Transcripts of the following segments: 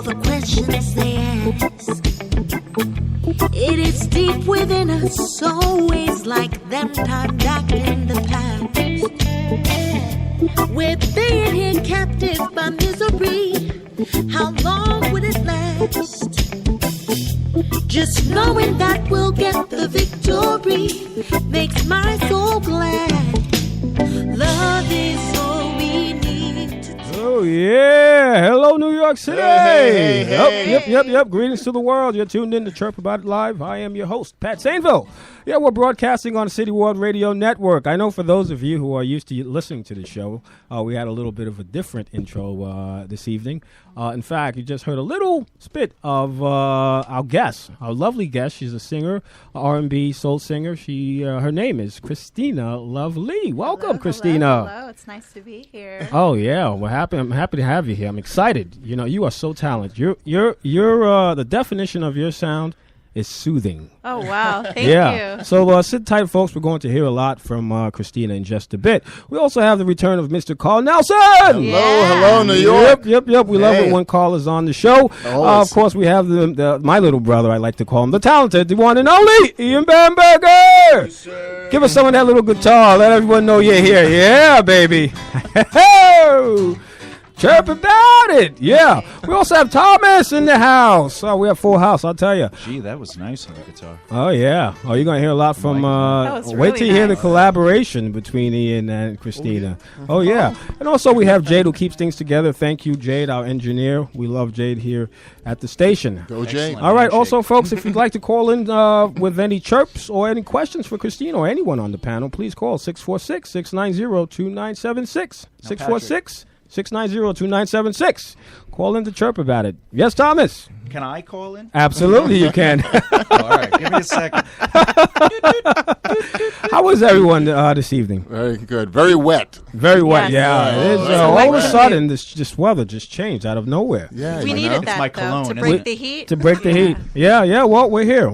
the questions they ask. It is deep within us, always like them time back in the past. We're being here captive by misery. How long will it last? Just knowing that we'll get the victory makes my soul glad. Love is all we need to do. Oh, yeah. Hello, New York City. Hey. Yep. Greetings to the world. You're tuned in to Chirp About It Live. I am your host, Pat Sainville. Yeah, we're broadcasting on City World Radio Network. I know for those of you who are used to listening to the show, we had a little bit of a different intro this evening. In fact, you just heard a little spit of our guest, our lovely guest. She's a singer, R&B soul singer. Her name is Christina Lovely. Welcome, Christina. Hello, it's nice to be here. Oh yeah, I'm happy to have you here. I'm excited. You know, you are so talented. You're the definition of your sound is soothing. Oh, wow. Thank you. So sit tight, folks. We're going to hear a lot from Christina in just a bit. We also have the return of Mr. Carl Nelson. Hello, New York. Yep. We love it when Carl is on the show. Of course, we have my little brother, I like to call him, the talented, the one and only Ian Bamberger. Yes, give us some of that little guitar. Let everyone know you're here. Yeah, baby. Chirp About It. Yeah. We also have Thomas in the house. We have full house, I'll tell you. Gee, that was nice on the guitar. Oh, yeah. Oh, you're going to hear a lot from... wait till you hear the collaboration between Ian and Christina. Oh, yeah. And also we have Jade who keeps things together. Thank you, Jade, our engineer. We love Jade here at the station. Go, Jade. All right. Also, folks, if you'd like to call in with any chirps or any questions for Christina or anyone on the panel, please call 646-690-2976. 646-690-2976. Call in to Chirp About It. Yes, Thomas? Can I call in? Absolutely, you can. All right, give me a second. How was everyone this evening? Very good. Very wet. Very wet, Yes. yeah. It is, all of a sudden, this weather just changed out of nowhere. Yeah, We needed It's my that, though, cologne, to isn't break it? the heat. To break the heat. Yeah, well, we're here.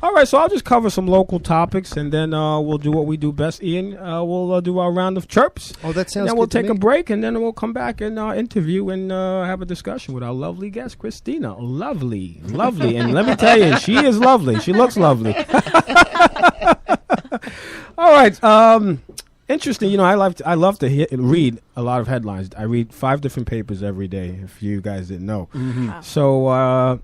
All right, so I'll just cover some local topics, and then we'll do what we do best. Ian, we'll do our round of chirps. Oh, that sounds And then good we'll to take me. a break, and then we'll come back and interview and have a discussion with our lovely guest, Christina. Lovely. And let me tell you, she is lovely. She looks lovely. All right. Interesting. You know, I love to read a lot of headlines. I read 5 different papers every day, if you guys didn't know. Mm-hmm. Wow. So,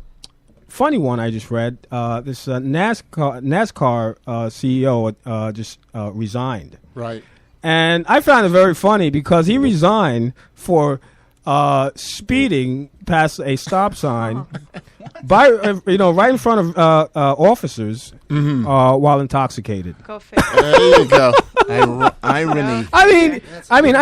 funny one I just read. This NASCAR CEO just resigned. Right. And I found it very funny because he resigned for speeding past a stop sign by right in front of officers while intoxicated. Go figure. There you go. Irony. I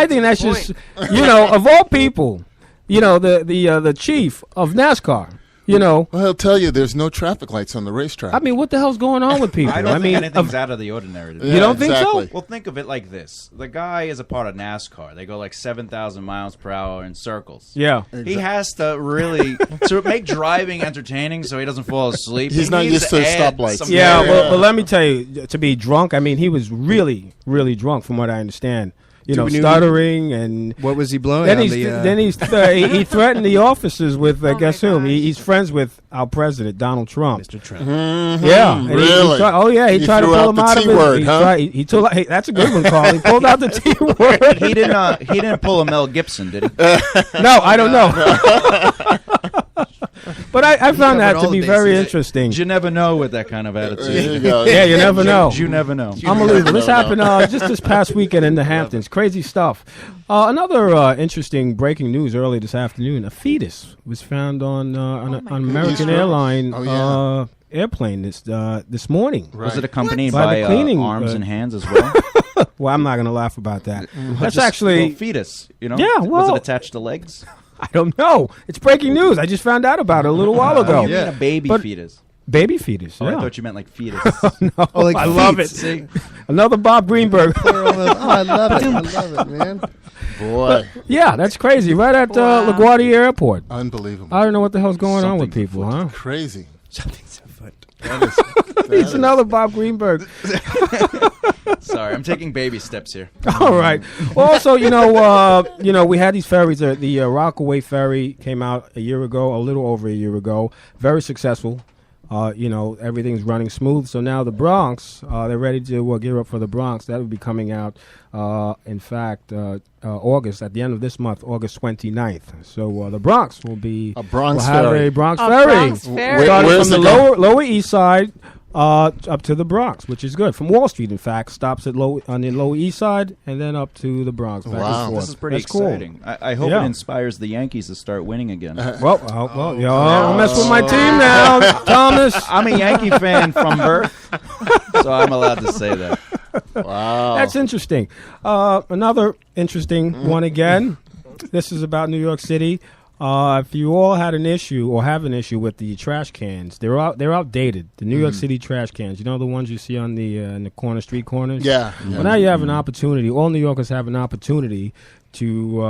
think that's just of all people, the chief of NASCAR. Well, he'll tell you there's no traffic lights on the racetrack. I mean, what the hell's going on with people? I don't think anything's out of the ordinary. You don't think so? Well, think of it like this. The guy is a part of NASCAR. They go like 7,000 miles per hour in circles. Yeah. He has to really to make driving entertaining so he doesn't fall asleep. He's he not needs used to add stoplights. some Yeah, air. but let me tell you, to be drunk, I mean, he was really, really drunk from what I understand. Stuttering and What was he blowing? then on he threatened the officers with guess whom? He's friends with our president Donald Trump. Mr. Trump. Yeah, and Really? he tried to threw pull out him the out of T-word, it. huh? He told, hey, that's a good one, Carl. He pulled out the T word. He didn't pull a Mel Gibson, did he? No, I don't know. But I found that covered to all be the very bases. interesting. You never know with that kind of There you attitude. go. Yeah, you never know. You never know. Unbelievable. This No. happened just this past weekend in the Hamptons. Crazy stuff. Another interesting breaking news early this afternoon. A fetus was found on an American goodness. Airline Oh, yeah. airplane this morning. Right. Was it accompanied By by the cleaning, arms and hands as well? Well, I'm not going to laugh about that. That's Just actually... well, fetus. You know? Yeah, Was well- it attached to legs? I don't know. It's breaking news. I just found out about it a little while ago. You mean a baby But- fetus? Baby fetus. Oh, yeah. I thought you meant like fetus. No, Oh, like I love it. feet. Another Bob Greenberg. I love it, man. Boy. Yeah, that's crazy. Right at Wow. LaGuardia Airport. Unbelievable. I don't know what the hell's going on with Something people, huh? Crazy. elephant. He's another Bob Greenberg. Sorry, I'm taking baby steps here. All right. Well, also, we had these ferries. The Rockaway ferry came out a little over a year ago. Very successful. Everything's running smooth. So now the Bronx, they're ready to gear up for the Bronx. That will be coming out, in fact, August, at the end of this month, August 29th. So the Bronx will be A Bronx will have ferry. a Bronx A ferry. Bronx ferry. Starting Where's from it the going? lower East Side up to the Bronx, which is good. From Wall Street, in fact, stops on the Lower East Side and then up to the Bronx. Back Wow. and forth. This is pretty That's cool. exciting. I hope Yeah. it inspires the Yankees to start winning again. Don't mess with my team now, Thomas. I'm a Yankee fan from birth, so I'm allowed to say that. Wow. That's interesting. Another interesting one again. This is about New York City. If you all had an issue or have an issue with the trash cans, they're outdated. The New York City trash cans, the ones you see on the in the street corners. Yeah. Well, now you have an opportunity. All New Yorkers have an opportunity to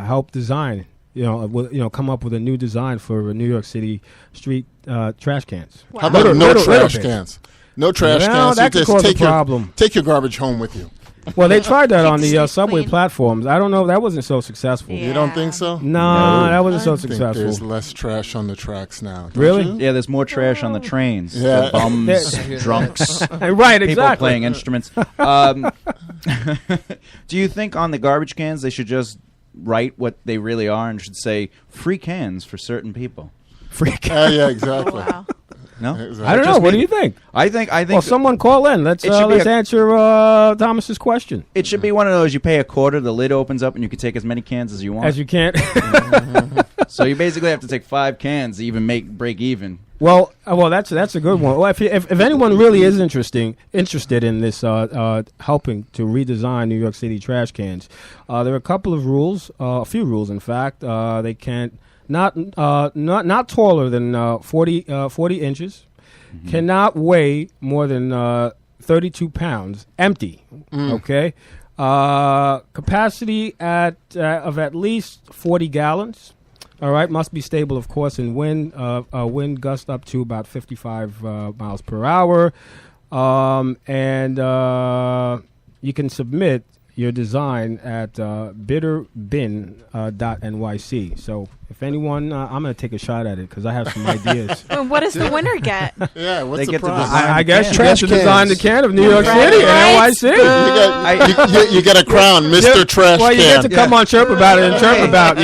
help design. Come up with a new design for New York City street trash cans. How about Little trash bit. cans? No trash Well, cans. that You could cause a take problem. Take your garbage home with you. Well, they tried that on the Keep subway clean. platforms. I don't know. That wasn't so successful. Yeah. You don't think so? No, that wasn't so I think successful. there's less trash on the tracks now. don't Really? you? Yeah, there's more trash on the trains. Yeah. The bums, drunks, Right, people exactly. playing instruments. Do you think on the garbage cans they should just write what they really are and should say free cans for certain people? Freak. Yeah, exactly. Wow. No, Exactly. I don't know. What do you think? I think. Well, someone call in. Let's It should be answer Thomas's question it should be one of those. You pay a quarter, the lid opens up, and you can take as many cans as you want. as you can. So you basically have to take 5 cans to even break even. Well, that's a good one. Well, if anyone really is interested in this helping to redesign New York City trash cans, there are a couple of rules, a few rules, in fact. They can't not taller than 40 inches, cannot weigh more than 32 pounds, empty. Okay, capacity of at least 40 gallons. All right, must be stable, of course, in wind gust up to about 55 miles per hour, and you can submit your design at bitterbin.nyc. So if anyone, I'm going to take a shot at it because I have some ideas. And what does the winner get? Yeah, what's They the get to prize? design- I guess you Trash get to design the cans. can of New York Right. City and Right. NYC. You get a crown, Mr. Trash Well, you Can. get to come on Chirp About It and chirp about,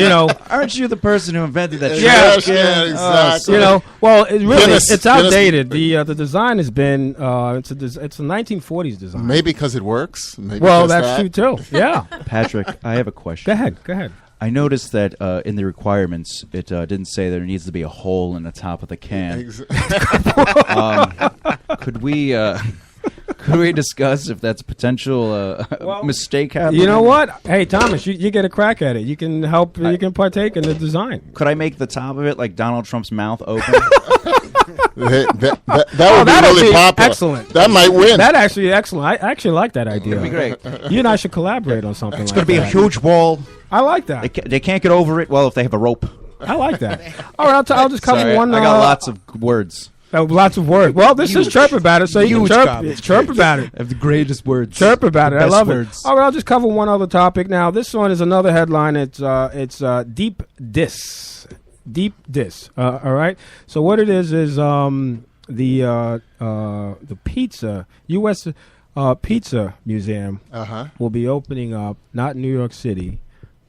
Aren't you the person who invented that? Yeah. trash can? Exactly. well, it really Guinness- it's Guinness- outdated. The design has been it's a 1940s design. Maybe because it works. Maybe Well, just that's that. true too. Yeah. Patrick, I have a question. Go ahead. I noticed that in the requirements, it didn't say there needs to be a hole in the top of the can. Could we discuss if that's a potential mistake happening? You know what? Hey, Thomas, you get a crack at it. You can help. You can partake in the design. Could I make the top of it like Donald Trump's mouth open? that would be that'll really be popular. excellent. That might win. That actually excellent. I actually like that idea. That'd be great. You and I should collaborate on something. It's like going to be a that. huge wall. I like that. They can't get over it. Well, if they have a rope. I like that. All right, I'll just cover Sorry, one. I got lots of words. Lots of words. Well, this is Chirp About It, so you can chirp about it. I have the greatest words. Chirp about it. I Best love words. it. All right, I'll just cover one other topic now. This one is another headline. It's deep diss. Deep diss. All right. So what it is the pizza U.S. Pizza Museum will be opening up not in New York City,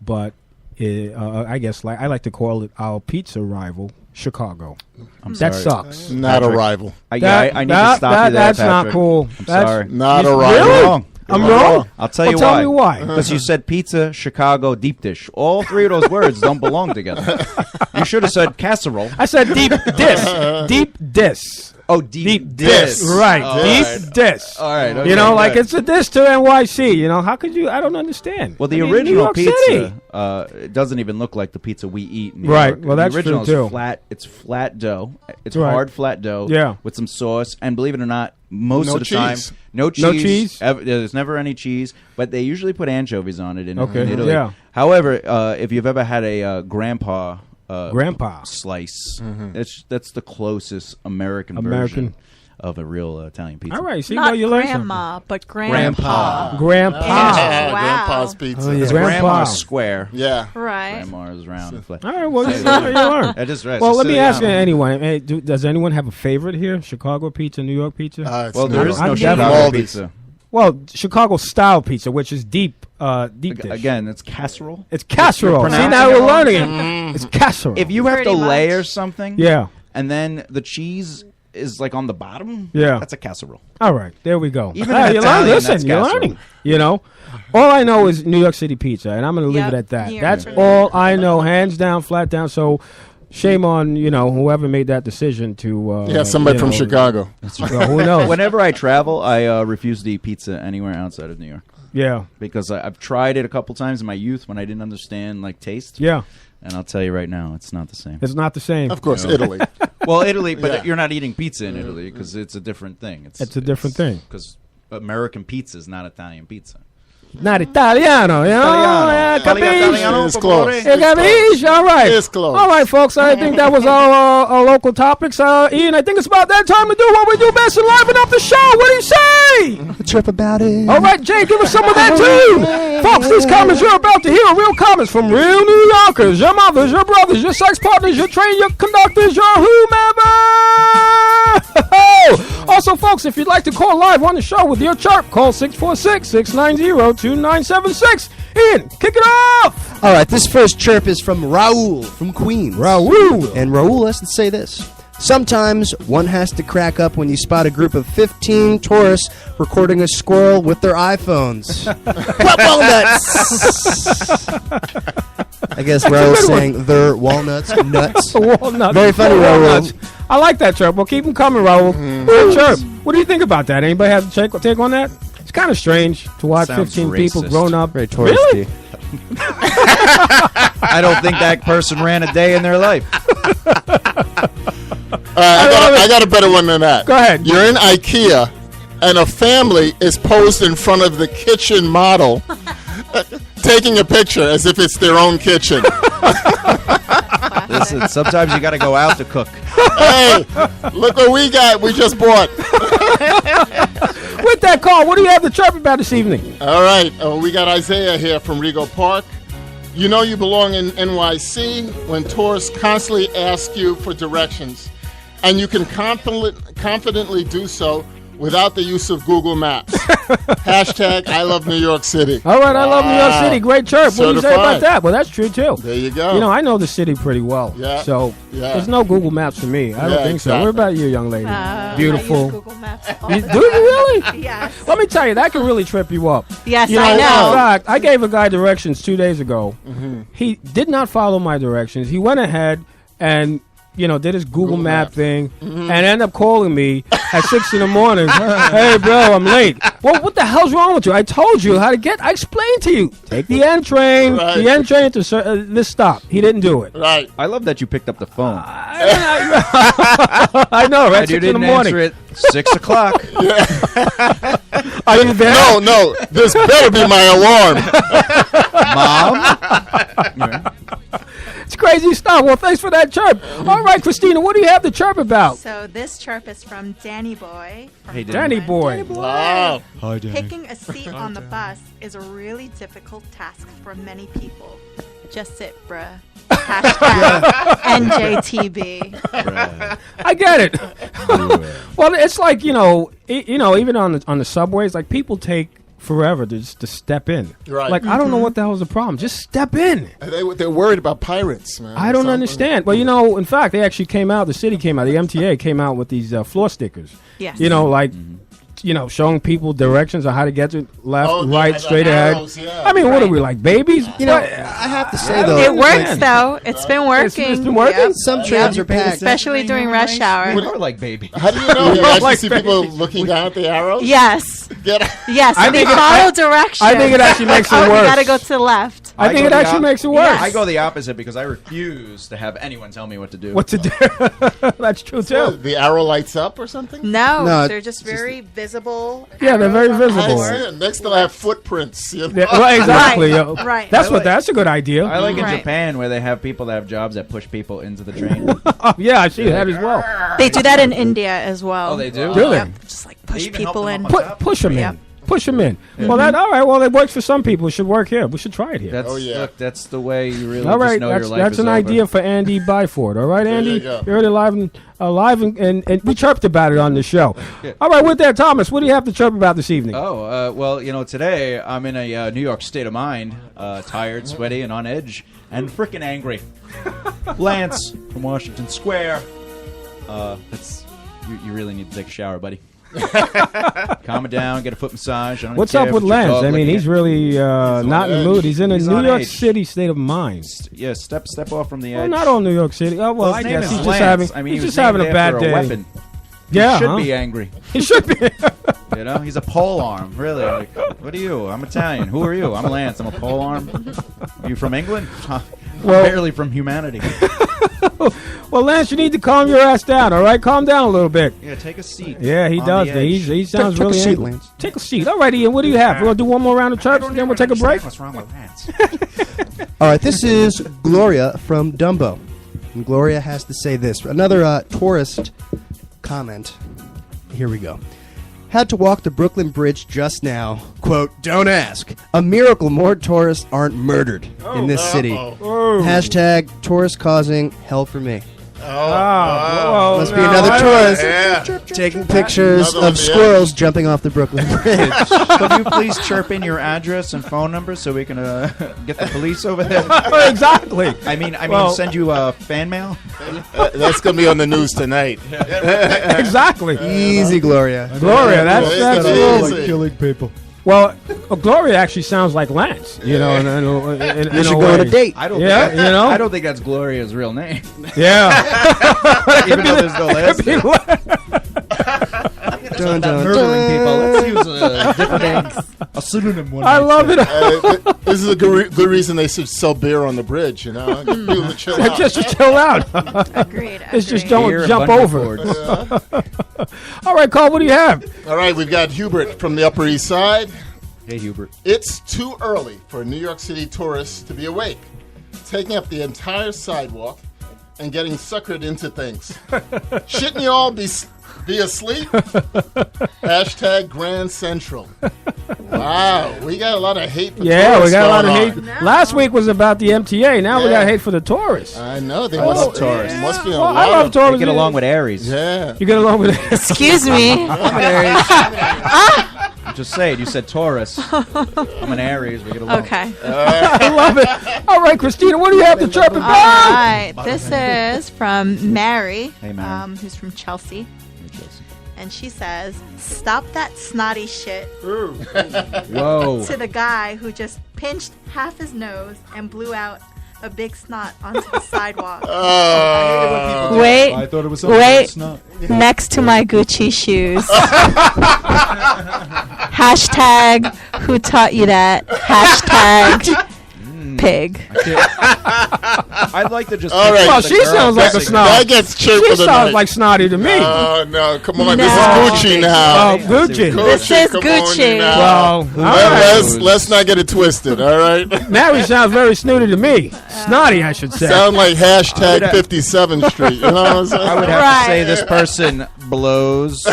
but I guess I like to call it our pizza rival, Chicago. That sorry. sucks. Not Patrick. a rival. I need to stop you there, That's not Patrick. cool. I'm That's sorry. Not a Really? rival. You're wrong. I'm You're wrong. I'll tell you Well, tell why. me why. Because you said pizza, Chicago, deep dish. All 3 of those words don't belong together. You should have said casserole. I said deep diss. Deep diss. Oh, deep Diss. Right. All Deep right. diss. All right. Okay, You know, like good. it's a diss to NYC. How could you? I don't understand. Well, the I mean, New original York pizza City. It doesn't even look like the pizza we eat in New Right. York. Well, that's the original true, too. is flat. It's flat dough. It's Right. hard flat dough. Yeah. With some sauce, and believe it or not, most No of the time, cheese. no cheese. No cheese? There's never any cheese, but they usually put anchovies on it in Okay, Italy. yeah. However, if you've ever had a grandpa Grandpa. slice. That's the closest American version of a real Italian pizza. All right, see, Not well, you learned grandma, but grandpa. Grandpa. Wow. Grandpa's pizza. Oh, yeah. It's Grandpa. Grandma's square. Yeah. Right. Grandma's round and flat. All right, well, you learn. That is right. Well, let me Sicilian. ask you anyway. Hey, does anyone have a favorite here? Chicago pizza, New York pizza? It's Well, there is I'm no definitely- Chicago pizza. Well, Chicago style pizza, which is deep dish. Again, it's casserole. It's casserole. See, pronouncing now it we're wrong. learning it. It's casserole. If you have to Pretty much. layer something, Yeah. and then the cheese is like on the bottom, Yeah. that's a casserole. All right, there we go. Even Hey, in you Italian, learn. Listen, that's you're casserole. learning. You know, all I know is New York City pizza, and I'm going to leave Yep, it at that. New York That's City. all I know, hands down, flat down. So, shame on whoever made that decision to. somebody from Chicago. Well, who knows? Whenever I travel, I refuse to eat pizza anywhere outside of New York Yeah, because I've tried it a couple times in my youth when I didn't understand like taste. yeah. And I'll tell you right now, it's not the same. It's not the same. Of course, Italy. Well, Italy, but Yeah. you're not eating pizza in Italy because it's a different thing. It's a different thing. Because American pizza is not Italian pizza. Not Italiano, you know? Yeah, capisci? It's close. You capisci? All right. It's close. All right, folks. I think that was our local topics. Ian, I think it's about that time to do what we do best and liven up the show. What do you say? Chirp about it. All right, Jay, give us some of that, too. Folks, these comments you're about to hear are real comments from real New Yorkers, your mothers, your brothers, your sex partners, your train, your conductors, your whomever. Also, folks, if you'd like to call live on the show with your chirp, call 646-690-2976. Ian, kick it off. All right, this first chirp is from Raul from Queens. Raul. And Raul has to say this. Sometimes one has to crack up when you spot a group of 15 tourists recording a squirrel with their iPhones. What walnuts? I guess Raul's saying they're walnuts, nuts. Walnuts. Very funny, Walnuts. Raul. I like that chirp. Well, keep them coming, Raul. Good chirp. What do you think about that? Anybody have a take on that? It's kind of strange to watch Sounds 15 people racist. grown up. Very touristy. Really? I don't think that person ran a day in their life. I got a better one than that. Go ahead. You're in IKEA, and a family is posed in front of the kitchen model, taking a picture as if it's their own kitchen. Listen, sometimes you got to go out to cook. Hey, look what we got. We just bought. With that call, what do you have to chirp about this evening? All right. We got Isaiah here from Rego Park. You know you belong in NYC when tourists constantly ask you for directions, and you can confidently do so without the use of Google Maps. Hashtag I love New York City. All right, I love New York City. Great chirp. What do you say about Certified. that? Well, that's true, too. There you go. You know, I know the city pretty well. Yeah. So Yeah. there's no Google Maps for me. I don't Yeah, think so. exactly. What about you, young lady? I use Beautiful. Google Maps all You, the do you time. really? Yes. Let me tell you, that can really trip you up. Yes, You know, I in know. fact, I gave a guy directions 2 days ago. Mm-hmm. He did not follow my directions. He went ahead and, did his Google Map Maps. thing Mm-hmm. and ended up calling me at 6 in the morning. Hey, bro, I'm late. Well, what the hell's wrong with you? I told you how to get. I explained to you. Take the N train. Right. The N train to this stop. He didn't do it. Right. I love that you picked up the phone. I know, right? And you 6 in the didn't morning. answer it 6 o'clock. Are you there? No, this better be my alarm. Mom? It's crazy stuff. Well, thanks for that chirp. All right, Christina, what do you have to chirp about? So this chirp is from Danny Boy. From Hey, Danny boy. Wow. Picking a seat on the bus is a really difficult task for many people. Just sit, bruh. Hashtag NJTB. I get it. Well, it's like even on the subways, like people take forever to step in. Right. Like I don't know what the hell is the problem. Just step in. They're worried about pirates, man. I don't understand. Well, in fact, they actually came out. The city came out. The MTA came out with these floor stickers. Yes. Showing people directions on how to get to left, Oh, right, the straight ahead. arrows, yeah. I mean, what are we like babies? I have to say, though, It works, though. It's been working. It's been working? Yep. some trains are packed. Especially during rush hour. We are like baby. How do you know? You actually Like see people looking down at the arrows? Yes. Get Yes. I And they think it- follow directions. I think it actually makes it Oh, we worse. gotta go to the left. I think it actually makes it worse. Yes. I go the opposite because I refuse to have anyone tell me what to do. What to do? That's true So too. the arrow lights up or something? No, No, they're just very visible. Yeah, they're very arrows on the visible. I board. see it. Next they'll have footprints. You know? Yeah, right, exactly. Right, yo. right. That's a good idea. I like in Right. Japan where they have people that have jobs that push people into the train. Oh, yeah, I see that as well. They do that in India as well. Oh, they do? Do they? Yep, just like push even help people them in. up on top? Push them in. Yep. Push them in. Well, that all right. Well, it works for some people. It should work here. We should try it here. That's, Oh, yeah. Look, that's the way you really All right, just know your life that's is an over. idea for Andy Byford. All right, Andy, you go. you're already live and we chirped about it on the show. Yeah. All right, with that, Thomas, what do you have to chirp about this evening? Oh, well, today I'm in a New York state of mind, tired, sweaty, and on edge, and freaking angry. Lance from Washington Square. That's you really need to take a shower, buddy. Calm it down, get a foot massage. I don't What's care up if with it's your Lance? dog I mean, licking he's it. really not in the edge. mood. He's in a He's New on York edge. City state of mind. Yeah, step off from the edge. Well, not all New York City. Oh, well, His I name guess is he's Lance. just having I mean, he's he just was having a named bad after day. weapon. Yeah, He should huh? be angry. He should be. He's a pole arm, really. Like, what are you? I'm Italian. Who are you? I'm Lance. I'm a pole arm. You from England? Huh. Well- I'm barely from humanity. Well, Lance, you need to calm your ass down. All right, calm down a little bit. Yeah, take a seat. Yeah, he on does. the edge. He sounds Take a really seat, angry. Lance. Take a seat. All right, Ian, what do you have? We're going to do one more round of chirps, then we'll take a break. What's wrong with Lance? All right, this is Gloria from Dumbo. And Gloria has to say this. Another tourist comment. Here we go. Had to walk the Brooklyn Bridge just now. Quote, don't ask. A miracle more tourists aren't murdered in this city. Oh. Hashtag tourist causing hell for me. Oh, Must be another tourist Yeah. taking pictures Another on of the squirrels jumping off the Brooklyn Bridge. Could you please chirp in your address and phone number so we can get the police over there? Exactly. I mean, Well- send you fan mail. That's going to be on the news tonight. Exactly. Easy, Gloria. Gloria, that's Easy. killing people. well, Gloria actually sounds like Lance. You know, in You a should go on a way. date. I don't. Yeah, think you know? I don't think that's Gloria's real name. Yeah. Even though there's no last name. Dun, dun, Murdering people. dun. Let's use a different name. A pseudonym one. I love it. This is a good reason they should sell beer on the bridge, you know? Get people to chill out. Just chill out. Agreed. It's just agreed. don't Beer, a jump bunch of over. cords. All right, Carl, what do you have? All right, we've got Hubert from the Upper East Side. Hey, Hubert. It's too early for New York City tourists to be awake, taking up the entire sidewalk and getting suckered into things. Shouldn't you all be asleep? Hashtag Grand Central. Wow, we got a lot of hate for Yeah, we tourists got a lot of going hate. on. No. Last week was about the MTA. Now we Yeah. got hate for the tourists. I know, they Oh, must, yeah. must be a Well, I lot love of... They tourists. get along with Aries. Yeah. You get along with it. Excuse me. Just say it. You said Taurus. I'm an Aries. We get along. Okay. I love it. All right, Christina, what do you have to chirp All about? right. This is from Mary, Hey, Mary. who's from Chelsea. And she says, stop that snotty shit Whoa. to the guy who just pinched half his nose and blew out a big snot onto the sidewalk. Wait, thought it was wait, next to my Gucci shoes. Hashtag, who taught you that? Hashtag, pig. I'd like to just. All right. Well, the she girl sounds like a dressing- snob. That gets chirped She for the sounds night. like snotty to me. Oh, no, come on. No. This is Gucci now. Oh, Gucci. This is come on Gucci. now. Well, all right. Let's not get it twisted, all right? Mary sounds very snooty to me. Snotty, I should say. Sound like hashtag 57th Street. You know what I'm saying? I would have Right. to say this person blows.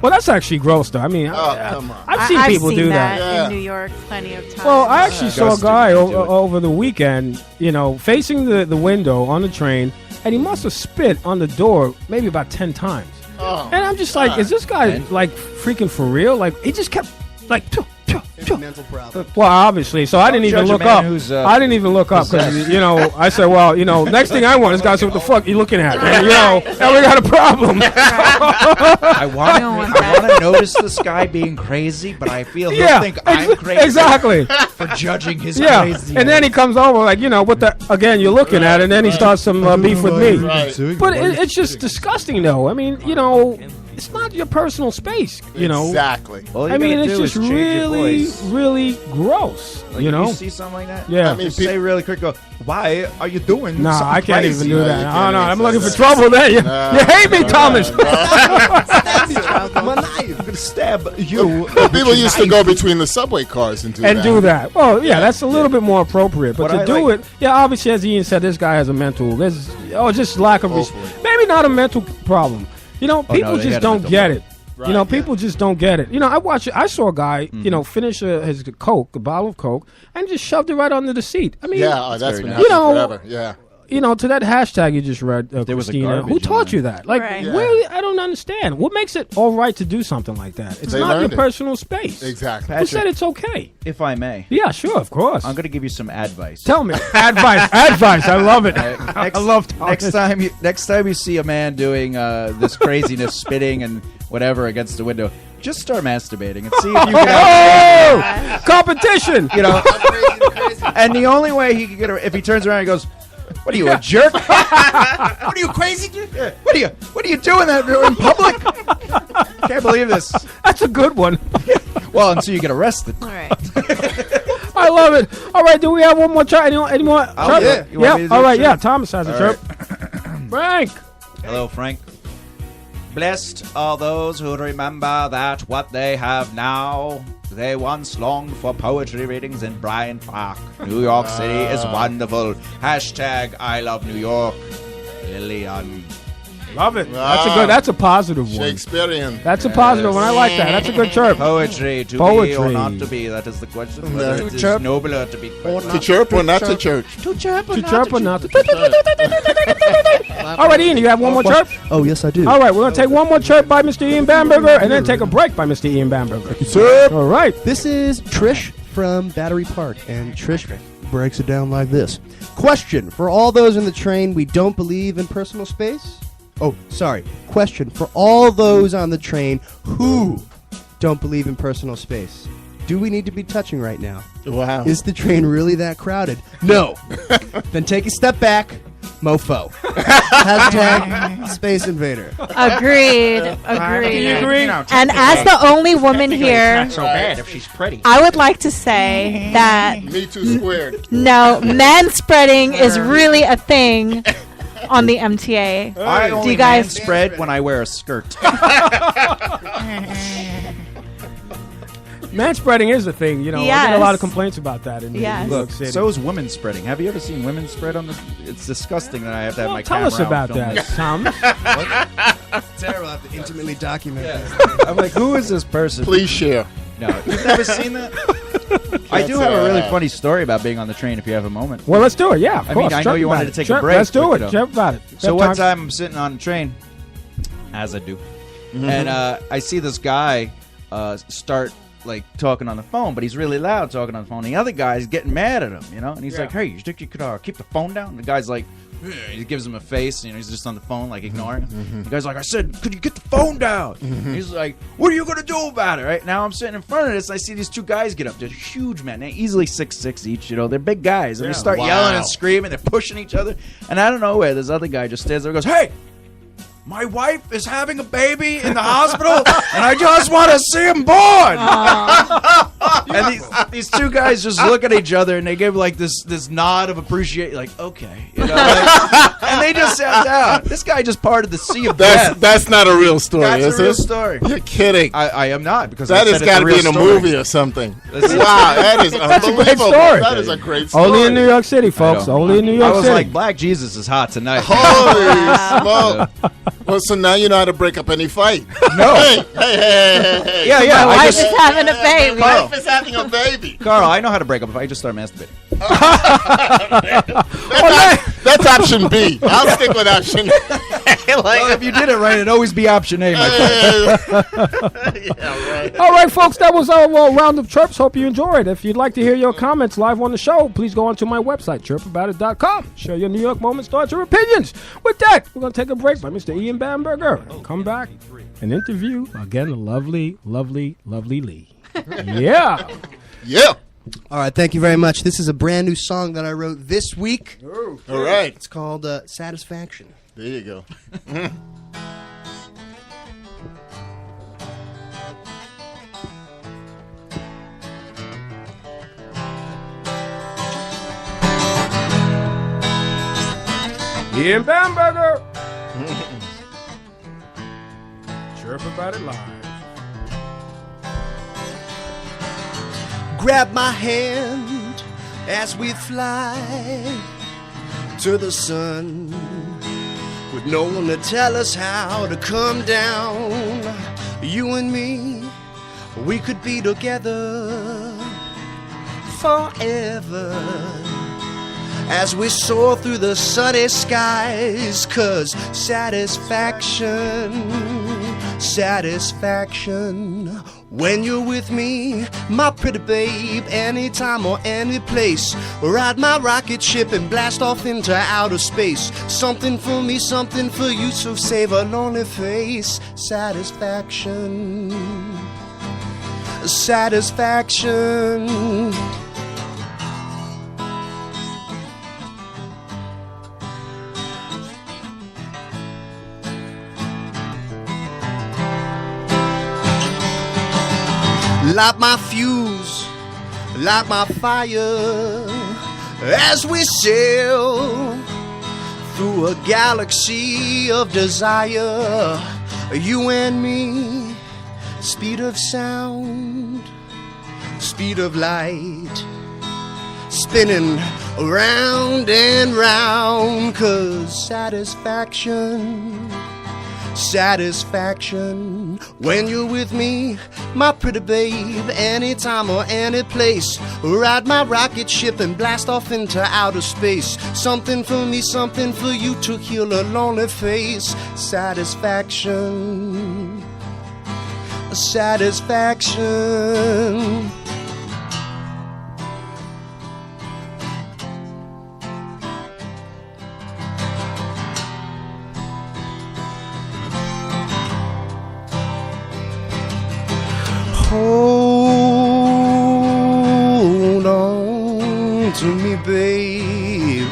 Well, that's actually gross, though. I mean, come on. I've seen people do that. Yeah. in New York plenty of times. Well, I actually saw a Disgusting guy when you do it. over the weekend, you know, facing the window on the train, and he must have spit on the door maybe about 10 times. Oh, And I'm just like, is this guy, And? like, freaking for real? Like, he just kept, like, pew, pew, pew. Mental problem. Well, obviously, so I didn't even judge a look man up. who's, I didn't even look up because, possessed. you know, I said, well, you know, next thing I want is guys, what the fuck you looking at? And, you know, now we got a problem. I want don't want that. to notice this guy being crazy, but I feel he'll Yeah, think I'm crazy exactly. for judging his Yeah, crazy. and then he comes over like, you know, what the, again, you're looking at, and then he starts some beef with me. right. But it's just disgusting, though. I mean, you know, it's not your personal space, you know. Exactly. All you I mean, gotta it's do just is change your really, voice. really gross. Like, you if know? you see something like that? Yeah. I mean, Just say really quick, go, why are you doing No, something I can't crazy? even do No, that. you Oh can't no, even I'm say looking for that. trouble there. You hate me, Thomas. My knife. I'm going to stab you. People used to go between the subway cars and do And that. do that. Well, yeah, that's a little bit more appropriate. But What to I do like- it, yeah, obviously, as Ian said, this guy has a mental. There's just lack of Hopefully. maybe not a mental problem. You know, people they just had a don't mental get problem. it. You know, people just don't get it. You know, I saw a guy, Mm-hmm. you know, finish his Coke, a bottle of Coke, and just shoved it right under the seat. I mean, Yeah, that's very been nice. You happening know, forever. Yeah. you know, to that hashtag you just read, There was a Christina, garbage who in taught there. you that? Like, Right. Yeah. really, I don't understand. What makes it all right to do something like that? It's They not your learned it. personal space. Exactly. Who said it's okay? If I may, Yeah, sure, of course. I'm going to give you some advice. Tell me. Advice. I love it. I love Thomas. Next time you see a man doing this craziness, spitting and whatever against the window, just start masturbating and see if you can. Oh! Competition! You know, and the only way he can get if he turns around and goes, "What are you, a jerk? What are you, crazy? What are you doing that in public? Can't believe this." That's a good one. Well, until you get arrested. All right. I love it. All right, do we have one more chirp? Any more chirp? yeah. You want me to do All a right, chirp? yeah. Thomas has a All chirp. Frank. Hello, Frank. Blessed are those who remember that what they have now, they once longed for poetry readings in Bryant Park. New York City is wonderful. Hashtag I love New York. Lillian. Love it. That's a positive one. Shakespearean. That's a positive one. I like that. That's a good chirp. Poetry, to be Poetry. or not to be, that is the question. Whether it is chirp. nobler to be. To chirp or not to church? To chirp or not? All right, Ian, you have one more chirp? Oh, yes, I do. All right, we're going to take one more chirp by Mr. Ian Bamberger and then take a break by Mr. Ian Bamberger. All right. This is Trish from Battery Park, and Trish breaks it down like this. Question for all those in the train, we don't believe in personal space? Oh, sorry. Question for all those on the train who don't believe in personal space. Do we need to be touching right now? Wow. Is the train really that crowded? No. Then take a step back. Mofo. Hashtag Space Invader. Agreed. Do you Agreed. agree? And as the only woman here, so bad if she's pretty. I would like to say that Me Too squared. no, manspreading is really a thing on the MTA. I only guys- spread when I wear a skirt. Manspreading is a thing, you know. I get a lot of complaints about that in New Yes. York Look, City. so is women spreading. Have you ever seen women spread on the? It's disgusting that I have to have my tell camera us out about filming that, Thomas. Terrible. I have to intimately document this. it. I'm like, who is this person? Please share. No, you've never seen that. I do have a really funny story about being on the train. If you have a moment. Well, let's do it. Yeah, of I mean, course. I know Chirp you about wanted it. to take a Chirp, break, Let's do but, it. you know. Chirp about it. So That one time- time I'm sitting on a train, as I do, and I see this guy start like talking on the phone, but he's really loud talking on the phone. The other guy's getting mad at him, you know, and he's like, "Hey, you think you could keep the phone down?" And the guy's like, he gives him a face, you know, he's just on the phone, like ignoring him. The guy's like, "I said, could you get the phone down?" He's like, "What are you gonna do about it?" Right now, I'm sitting in front of this. I see these two guys get up. They're huge men. They're easily 6'6" each. You know, they're big guys, and they start yelling and screaming. They're pushing each other, and I don't know where this other guy just stands there and goes, "Hey, my wife is having a baby in the hospital, and I just want to see him born." And these two guys just look at each other, and they give like this nod of appreciation, like, okay, you know, like, and they just sat down. This guy just parted the sea of death. That's not a real story, That's is a real it? story. You're kidding. I am not, because That I has said got to it's be in a real story. movie or something. This is- Wow, that is unbelievable. a great story. That is a great story. Only in New York City, folks. I know. Only in New York I was City. like, Black Jesus is hot tonight. Holy smoke. Well, so now you know how to break up any fight. No. Hey. Yeah, yeah. My I wife just, is having a baby. My wife is having a baby. Carl, I know how to break up if I just start masturbating. That's option B. I'll stick with option A. Well, if you did it right, it'd always be option A, my friend. Yeah, right. All right, folks, that was our round of chirps. Hope you enjoyed. If you'd like to hear your comments live on the show, please go onto my website, chirpaboutit.com. Share your New York moments, thoughts, or opinions. With that, we're going to take a break by Mr. Ian Bamberger. Come back and interview, again, the lovely, lovely, lovely Lee. Yeah. Yeah. All right, thank you very much. This is a brand new song that I wrote this week. All right. It's called Satisfaction. There you go. Ian Bamberger. Chirp About It Live. Grab my hand as we fly to the sun, with no one to tell us how to come down. You and me, we could be together forever as we soar through the sunny skies. 'Cause satisfaction, satisfaction, when you're with me, my pretty babe, anytime or any place. Ride my rocket ship and blast off into outer space. Something for me, something for you, so save a lonely face. Satisfaction, satisfaction. Light my fuse, light my fire, as we sail through a galaxy of desire. You and me, speed of sound, speed of light, spinning around and round. 'Cause satisfaction, satisfaction, when you're with me, my pretty babe, anytime or any place. Ride my rocket ship and blast off into outer space. Something for me, something for you, to heal a lonely face. Satisfaction, satisfaction. Hold on to me, babe.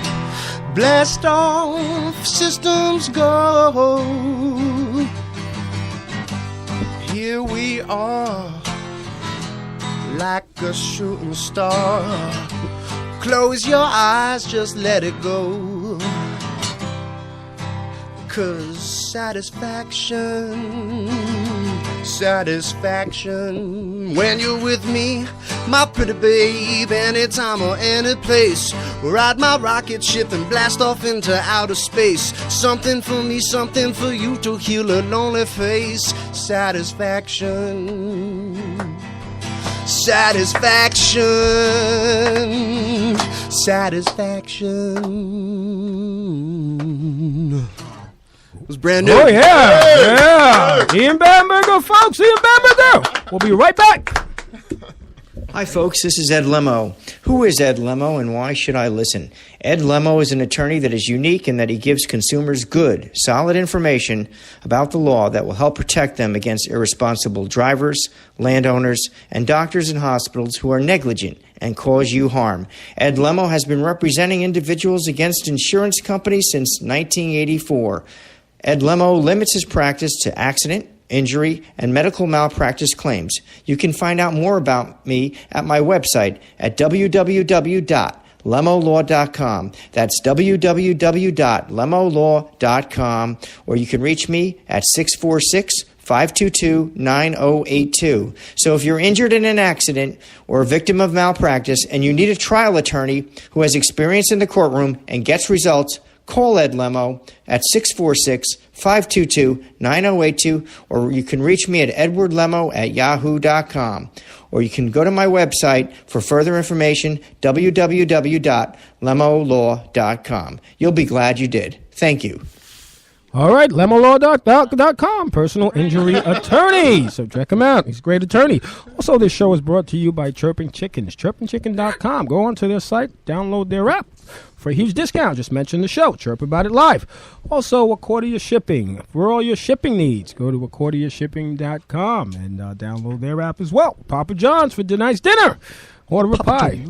Blast off, systems go. Here we are, like a shooting star. Close your eyes, just let it go. 'Cause satisfaction, satisfaction, when you're with me, my pretty babe, anytime or any place. Ride my rocket ship and blast off into outer space. Something for me, something for you, to heal a lonely face. Satisfaction, satisfaction, satisfaction. It was brand new. Oh, yeah. Ian Bamberger, folks. Ian Bamberger. We'll be right back. Hi, folks. This is Ed Lemo. Who is Ed Lemo and why should I listen? Ed Lemo is an attorney that is unique in that he gives consumers good, solid information about the law that will help protect them against irresponsible drivers, landowners, and doctors and hospitals who are negligent and cause you harm. Ed Lemo has been representing individuals against insurance companies since 1984. Ed Lemo limits his practice to accident, injury, and medical malpractice claims. You can find out more about me at my website at www.lemolaw.com. That's www.lemolaw.com, or you can reach me at 646-522-9082. So if you're injured in an accident or a victim of malpractice and you need a trial attorney who has experience in the courtroom and gets results, call Ed Lemo at 646-522-9082, or you can reach me at edwardlemo@yahoo.com. Or you can go to my website for further information, www.lemolaw.com. You'll be glad you did. Thank you. All right, lemolaw.com, personal injury attorney. So check him out. He's a great attorney. Also, this show is brought to you by Chirping Chickens, chirpingchicken.com. Go onto their site, download their app for a huge discount. Just mention the show, Chirp About It Live. Also, Accordia Shipping. For all your shipping needs, go to accordiashipping.com and download their app as well. Papa John's for tonight's dinner. Order a pie.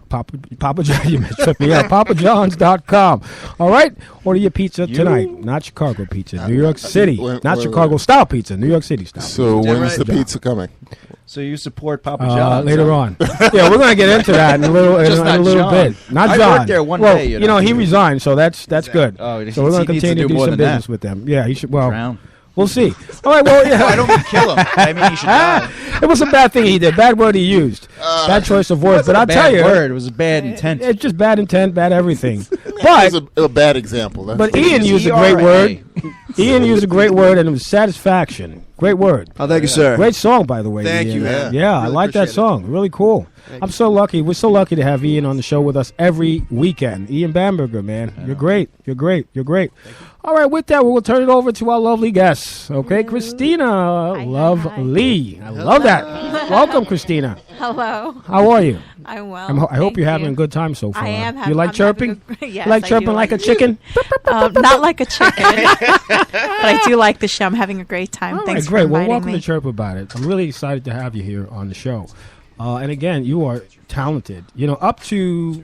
Papa John, you tripped me out. PapaJohns.com. All right? Order your pizza tonight. Not Chicago pizza. New York City. Not Chicago style pizza. New York City style. So pizza. when's the pizza coming? So you support Papa John later on? Yeah, we're going to get into that in a little, in a little bit. Not I John. worked there one well, day. You know, he resigned, so that's good. Oh, so we're going to continue to do some business with them. Yeah, he should. Well, Drown. we'll see. All right. Well, yeah. I don't mean kill him. I mean he should die. It was a bad thing he did. Bad word he used. Bad choice of words. But I'll tell you, word. It was a bad intent. It's just bad intent, bad everything. That was a bad example. But Ian used a great word. Ian used a great word, and it was satisfaction. Great word. Oh, thank you, sir. Great song, by the way. Thank Ian. you, man. Yeah, I Really like that appreciate song. Really cool. I'm so lucky. We're so lucky to have Ian on the show with us every weekend. Ian Bamberger, man. You're great. You're great. You're great. All right, with that, we'll turn it over to our lovely guests. Okay, Christina Lovely. I love that. Welcome, Christina. Hello. How are you? I'm well. I hope you're having a good time so far. I am having. You like I'm chirping? yes, You like I chirping do like a chicken? Not like a chicken, but I do like the show. I'm having a great time. All Thanks right, great. for Well, inviting welcome me. to Chirp About It. I'm really excited to have you here on the show. And again, you are talented. You know, up to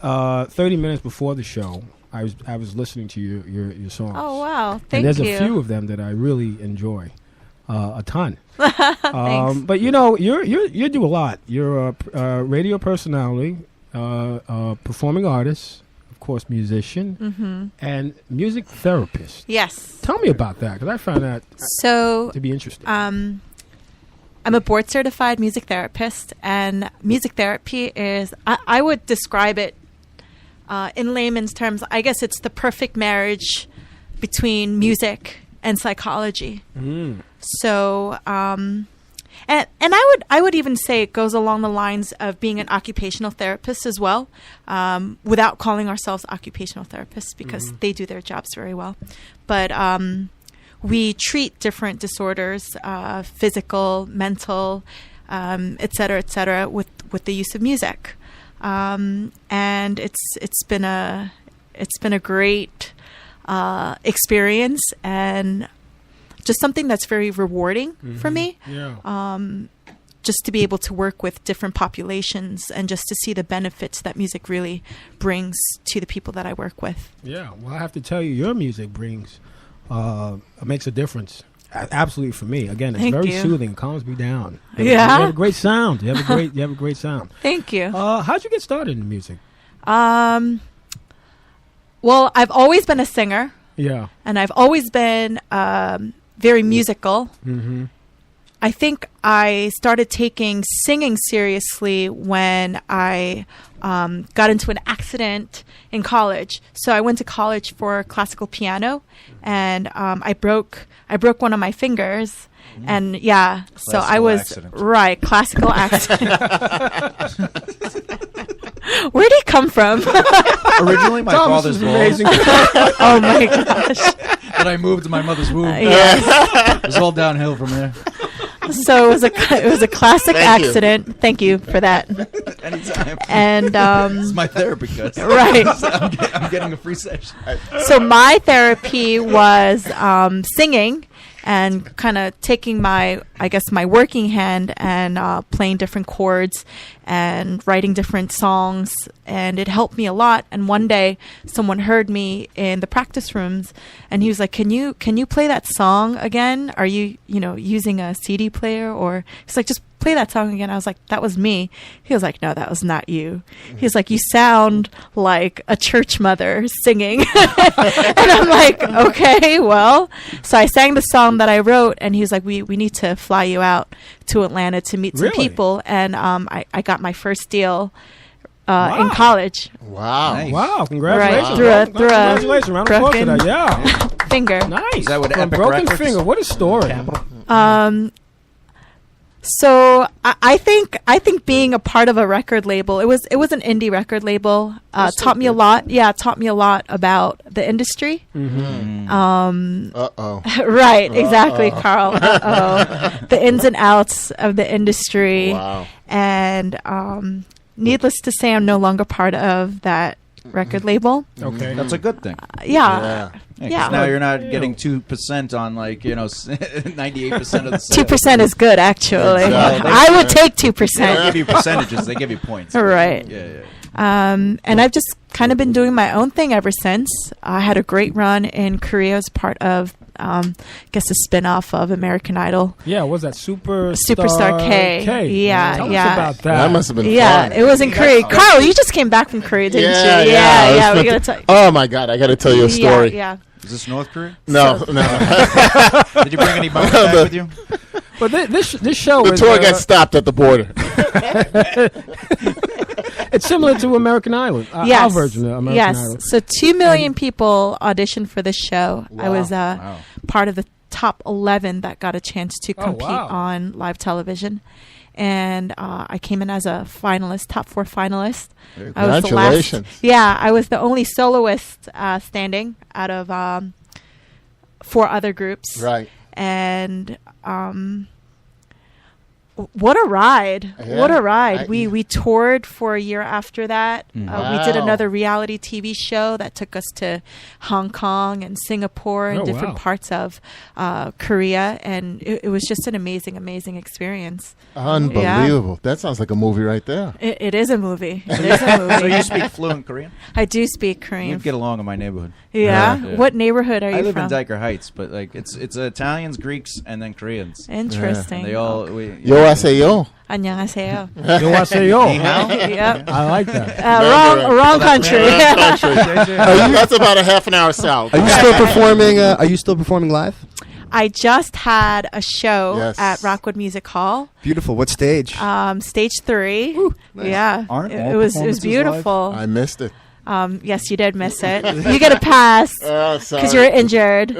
30 minutes before the show, I was listening to your songs. Oh wow! And Thank there's you. a few of them that I really enjoy, a ton. Thanks. But you know, you do a lot. You're a radio personality, performing artist, of course, musician, and music therapist. Yes. Tell me about that, because I found that So to be interesting. I'm a board certified music therapist, and music therapy is, I would describe it in layman's terms, I guess it's the perfect marriage between music and psychology. So, and I would even say it goes along the lines of being an occupational therapist as well, without calling ourselves occupational therapists, because they do their jobs very well. But we treat different disorders, physical, mental, et cetera, with the use of music. And it's been a great experience, and just something that's very rewarding for me. Yeah. Just to be able to work with different populations, and just to see the benefits that music really brings to the people that I work with. Yeah. Well, I have to tell you, your music makes a difference. Absolutely, for me. Again, it's Thank very you. soothing. Calms me down. Yeah. You have a great sound. You have a great sound. Thank you. How'd you get started in music? Well, I've always been a singer, Yeah. and I've always been very musical. Mm-hmm. I think I started taking singing seriously when I got into an accident in college. So I went to college for classical piano, and I broke one of my fingers. And yeah, so I Classical was accident. right, classical accident. Where did he come from? Originally, my Thomas father's is balls amazing. Oh my gosh. that I moved to my mother's womb. Yes. It was all downhill from there. So it was a classic Thank you. accident. Thank you for that. Anytime. And It's my therapy, guys. right. I'm getting a free session. So my therapy was singing, and kind of taking my working hand and playing different chords and writing different songs, and it helped me a lot. And one day someone heard me in the practice rooms, and he was like, can you play that song again? Are you using a CD player? Or he's like, just play that song again. I was like, that was me. He was like, no, that was not you. He was like, you sound like a church mother singing. And I'm like, okay, well. So I sang the song that I wrote, and he was like, we need to fly you out to Atlanta to meet some Really? people. And I got my first deal Wow. in college. Wow. Nice. Wow! Congratulations! Right, through a Congratulations! Round of applause for broken- that. Yeah, Finger. nice. Is that what From Epic broken Records? finger? What a story! So I think being a part of a record label, it was an indie record label, taught me a lot. Yeah, taught me a lot about the industry. Uh-oh. Right, exactly, Carl. The ins and outs of the industry. Wow. And needless to say, I'm no longer part of that record label. Okay, That's a good thing. Yeah. Yeah, 'cause Yeah. now you're not Ew. getting 2% on 98% of the sales. 2% is good, actually. Exactly. I would take They don't 2%. give you percentages; they give you points. Right. Yeah. And I've just kind of been doing my own thing ever since. I had a great run in Korea as part of I guess a spin-off of American Idol. Yeah, what was that Superstar K. Yeah, Tell yeah. us about that. That must have been Yeah, fun. it was in Korea. Carl, you just came back from Korea, didn't Yeah, you? yeah. Yeah. We gotta tell. Oh my God, I got to tell you a story. Yeah. Is this North Korea? No, So- no. Did you bring any bombs back with you? But this show The is tour gets stopped at the border. it's similar to American Idol. Yes. Our version of American Yes. Idol. So 2 million people auditioned for this show. I was Wow. part of the top 11 that got a chance to Oh, compete wow. on live television. And I came in as a finalist, top 4 finalist. I was the last. Congratulations. Yeah, I was the only soloist standing out of 4 other groups. Right. And what a ride. Yeah. What a ride. I- We toured for a year after that. We did Wow. another reality TV show that took us to Hong Kong and Singapore and Oh, different wow. parts of Korea. And it was just an amazing, amazing experience. Unbelievable. That sounds like a movie right there. It is a movie. It is a So movie. you speak fluent Korean? I do speak Korean. We'd get along in my neighborhood. Yeah? Yeah. What neighborhood are you I live from? in Diker Heights, but like it's Italians, Greeks, and then Koreans. Interesting. And they all Yo, I say yo. 안녕하세요. Yo, Yep. I like that. Wrong country. That's about a half an hour south. Are you still performing? Are you still performing live? I just had a show Yes. at Rockwood Music Hall, Beautiful. What stage? stage 3. Yeah, Aren't all it was performances beautiful. I missed it. Yes, you did miss it. You get a pass Oh, sorry. because you're injured.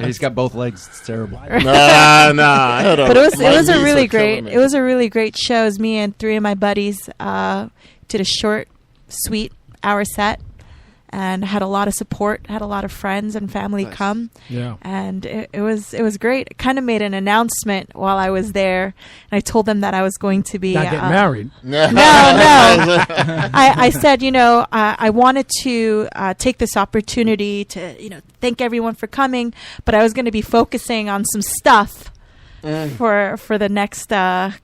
He's got both legs. It's terrible. Nah. But it was a really great show. It was me and 3 of my buddies did a short, sweet hour set. And had a lot of support, had a lot of friends and family come. Yeah. And it was great. It kind of made an announcement while I was there. And I told them that I was going to be... Not get married. No. I said, I wanted to take this opportunity to, thank everyone for coming. But I was going to be focusing on some stuff for the next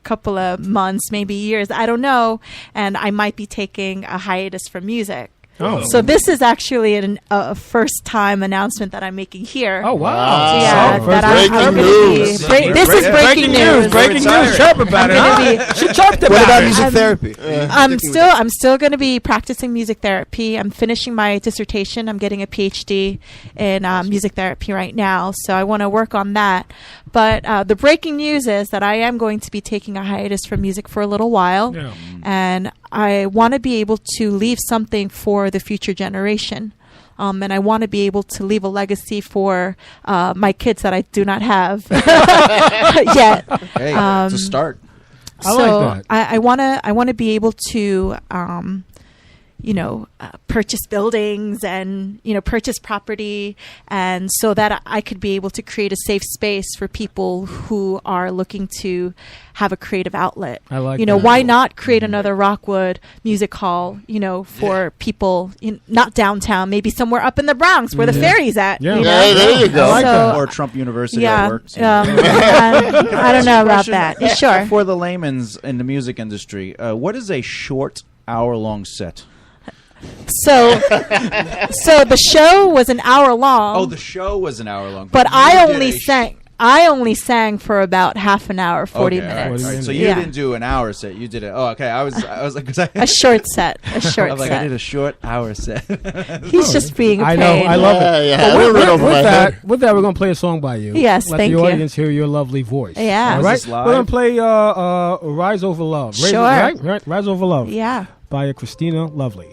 couple of months, maybe years. I don't know. And I might be taking a hiatus from music. Oh. So this is actually a first-time announcement that I'm making here. Oh, wow. Wow. Yeah, So, that first- I'm breaking going to news. be. This is breaking news. Breaking news. Chirp about it. I'm Huh? She chirped about What about it. music therapy? I'm still going to be practicing music therapy. I'm finishing my dissertation. I'm getting a PhD in music therapy right now, so I want to work on that. But the breaking news is that I am going to be taking a hiatus from music for a little while, Yeah. and I want to be able to leave something for the future generation. And I want to be able to leave a legacy for my kids that I do not have yet. Hey, it's a start. I like that. I want to be able to purchase buildings and purchase property, and so that I could be able to create a safe space for people who are looking to have a creative outlet. I like that. that. Why not create another Rockwood Music Hall? For people not downtown, maybe somewhere up in the Bronx where the ferry's at. Yeah. you Yeah, know? there you go. I like that. Or Trump University Yeah, at work. so- I don't know about that. Sure. For the layman's in the music industry, what is a short hour-long set? So the show was an hour long. Oh, the show was an hour long, but you I did only a sang. I only sang for about half an hour, 40 Okay, all right, minutes. all right. So you Yeah. didn't do an hour set. You did it. Oh, okay. I was like, 'cause A short set. A short I'm like, set. I did a short hour set. He's just being a I pain. know. I love it. Yeah, But I with, read over my with head. that, we're going to play a song by you. Yes, Let thank the you. audience hear your lovely voice. Yeah. All Is right. this live? We're going to play Rise Over Love. Sure. Right? Rise Over Love. Yeah. By Christina Lovely.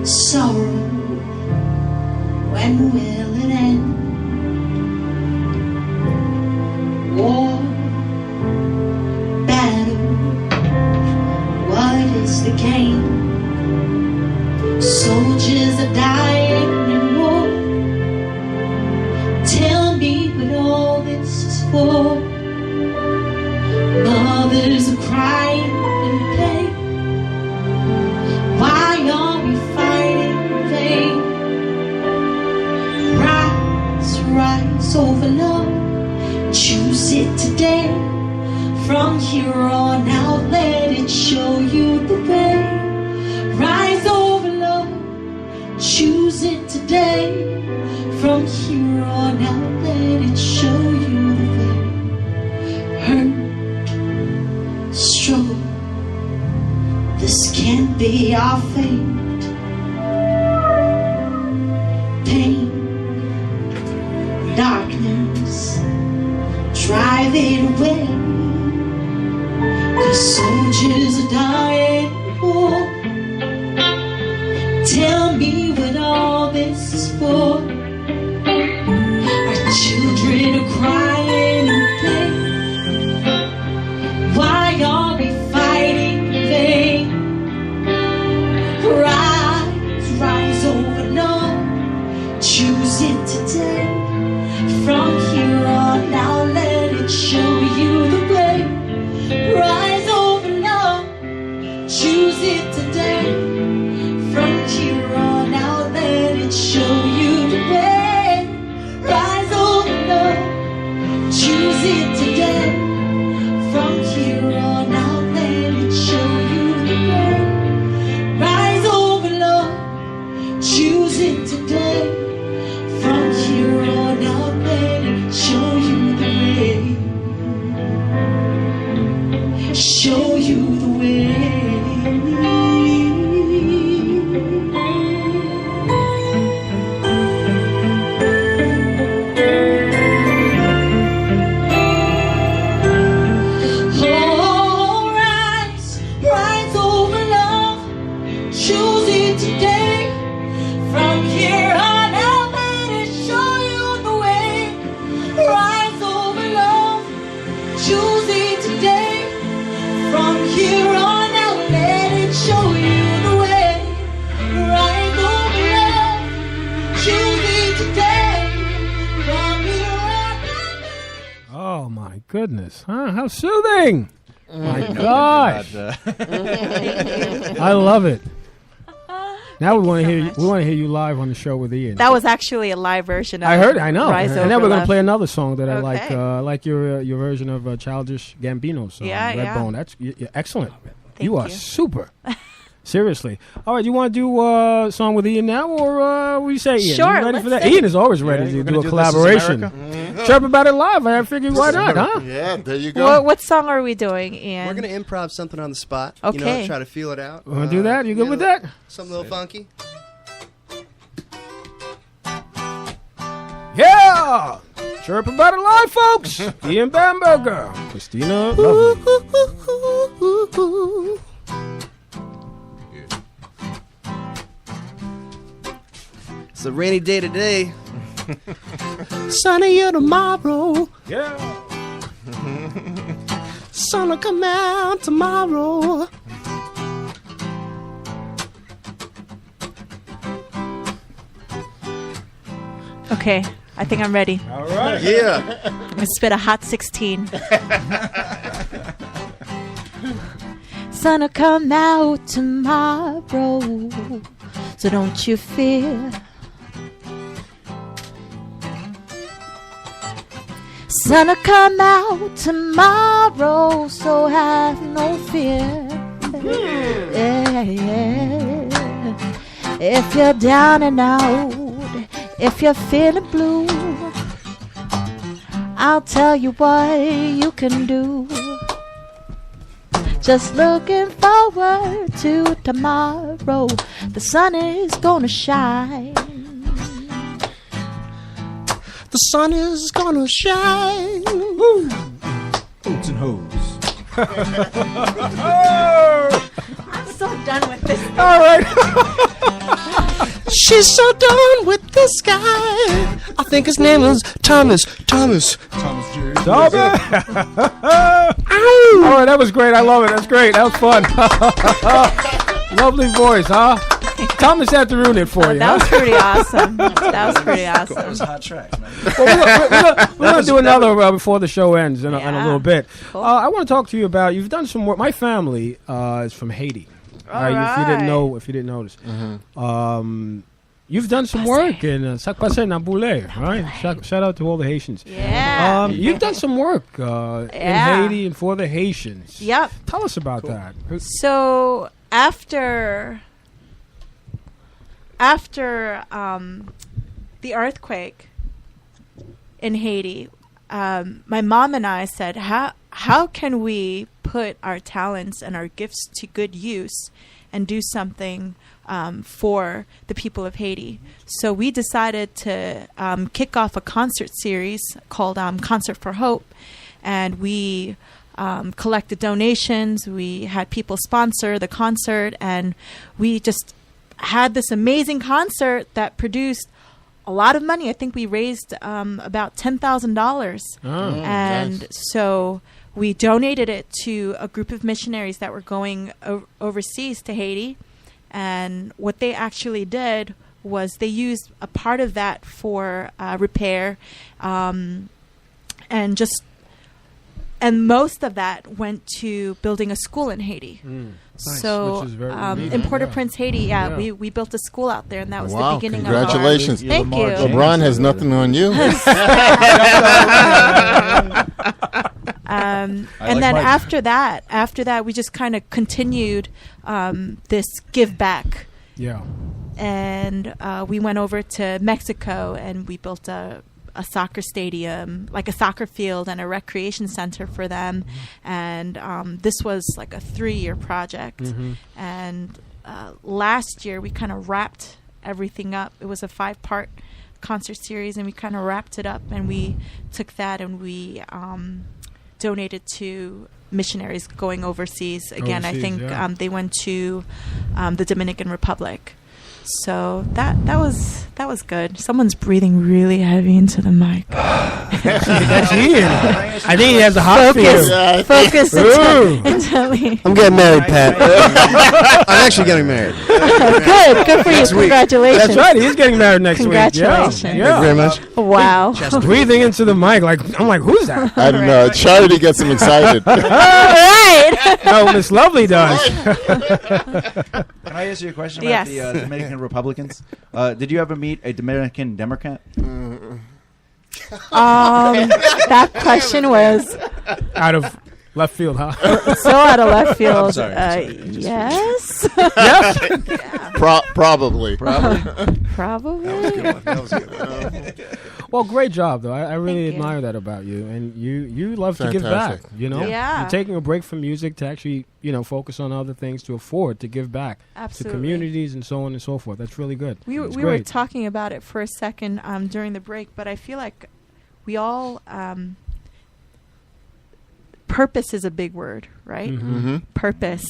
Sorrow, when will it end? War, battle, what is the gain? Soldiers are dying in war. Tell me what all this is for. Mothers are crying in pain. This can't be our fate. Pain, darkness, drive it away. 'Cause soldiers are dying for. Tell me what all this is for. Our children are crying in pain. Why are we fighting in vain? Rise, rise over love. Choose it today. From here on now, let it show you the way. Rise over love. Choose it today. From here on out, let it show you the way. Rise over love. Choose it today. From here on out, let it show you the way. Rise over love. Choose it today. From here on out, let it show you the way. Show you the way. Oh my goodness, huh? How soothing! My gosh, I love it. Now we want to hear we want to hear you live on the show with Ian. That was actually a live version of I heard, I know. Rise And Over then we're going to Love. play another song that I like. Okay. I like your version of Childish Gambino's song, Yeah, yeah. Redbone. That's you're excellent. Thank you are you. super. Seriously. All right, you want to do a song with Ian now, or what do you say, Ian? Sure, You ready for let's that? see. Ian is always ready Yeah, to we're do gonna a do This Is collaboration. America? Chirp About It live. I figured, why not, huh? Yeah, there you go. What song are we doing, Ian? We're going to improv something on the spot. Okay. Try to feel it out. Want to do that? You good with that? Something a little funky. Yeah! Chirp About It live, folks. Ian Bamberger, Christina Lovely. It's a rainy day today. Sunnier tomorrow. Yeah. Sun will come out tomorrow. Okay, I think I'm ready. All right. Yeah. I'm gonna spit a hot 16. Sun'll come out tomorrow, so don't you fear. Sun'll come out tomorrow, so have no fear. Yeah, yeah. If you're down and out, if you're feeling blue, I'll tell you what you can do. Just looking forward to tomorrow. The sun is gonna shine. The sun is gonna shine. Boots and hose. I'm so done with this. All right. She's so done with this guy. I think his name is Thomas. Thomas J. All right, that was great. I love it. That's great. That was fun. Lovely voice, huh? Thomas had to ruin it for you. That was huh? pretty awesome. That was pretty That was awesome. hot tracks, man. Well, we're going to do another before the show ends in a Yeah. little bit. Cool. I want to talk to you about, you've done some work. My family is from Haiti. All If you didn't right. know, if you didn't notice. You've done some work in Sac Passé Naboulé, right? Shout out to all the Haitians. Yeah. You've done some work in Yeah. Haiti and for the Haitians. Yep. Tell us about that. So after the earthquake in Haiti, my mom and I said, how can we put our talents and our gifts to good use and do something for the people of Haiti. So we decided to kick off a concert series called Concert for Hope, and we collected donations. We had people sponsor the concert, and we just had this amazing concert that produced a lot of money. I think we raised about $10,000. And so we donated it to a group of missionaries that were going overseas to Haiti. And what they actually did was they used a part of that for repair, and most of that went to building a school in Haiti. Nice. So Which is very in Port-au-Prince, Haiti, we built a school out there, and that was the beginning Congratulations. of our... Thank you. LeBron has nothing on you. And then after that, we just kind of continued this give back. Yeah. And we went over to Mexico, and we built a soccer stadium, like a soccer field and a recreation center for them. And this was like a 3-year project. And last year we kind of wrapped everything up. It was a 5-part concert series, and we kind of wrapped it up, and we took that and we donated to missionaries going overseas. Again, I think they went to the Dominican Republic. So that was good. Someone's breathing really heavy into the mic. That's Ian. I think he has a hot Focus intently. I'm getting married, Pat. I'm actually getting married. Good for you. Congratulations. That's right. He's getting married next week. Congratulations. Thank you very much. Wow. Just breathing into the mic. I'm like, who's that? I don't know. Charity gets him excited. All right. No, Miss Lovely does. Can I ask you a question about Yes. the Dominican Republicans? Did you ever meet a Dominican Democrat? That question was Out of left field, huh? so out of left field. I'm sorry. Yes. Yes. Probably. Probably. That was good. Well, great job, though. I really Thank you. admire that about you. And you love to give back, Fantastic. you know? Yeah. You're taking a break from music to actually, focus on other things to afford to give back Absolutely. to communities and so on and so forth. That's really good. We It's were great. talking about it for a second during the break, but I feel like we all purpose is a big word, right? Purpose,